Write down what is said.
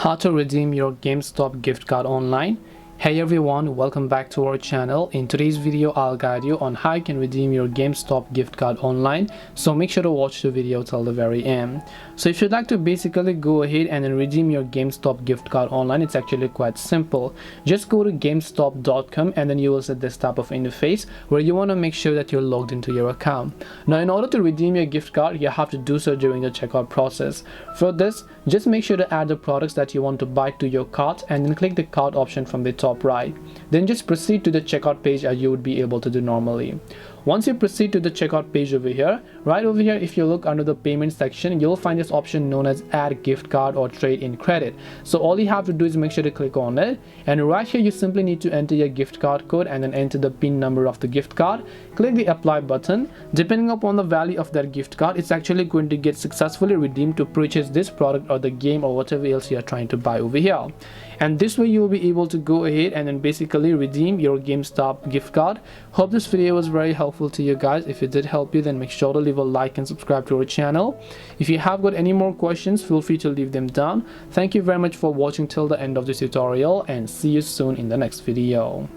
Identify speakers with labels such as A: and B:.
A: How to redeem your GameStop gift card online. Hey everyone, welcome back to our channel. In today's video I'll guide you on how you can redeem your GameStop gift card online, so make sure to watch the video till the very end. So if you'd like to basically go ahead and then redeem your GameStop gift card online, it's actually quite simple. Just go to gamestop.com and then you will see this type of interface where you want to make sure that you're logged into your account. Now in order to redeem your gift card, you have to do so during the checkout process. For this, just make sure to add the products that you want to buy to your cart and then click the cart option from the top right. Then just proceed to the checkout page as you would be able to do normally. Once you proceed to the checkout page over here, right over here, if you look under the payment section, you'll find this option known as add gift card or trade in credit. So all you have to do is make sure to click on it, and right here you simply need to enter your gift card code and then enter the PIN number of the gift card. Click the apply button. Depending upon the value of that gift card, it's actually going to get successfully redeemed to purchase this product or the game or whatever else you are trying to buy over here. And this way you will be able to go ahead and then basically redeem your GameStop gift card. Hope this video was very helpful to you guys. If it did help you, then make sure to leave a like and subscribe to our channel. If you have got any more questions, feel free to leave them down. Thank you very much for watching till the end of this tutorial, and see you soon in the next video.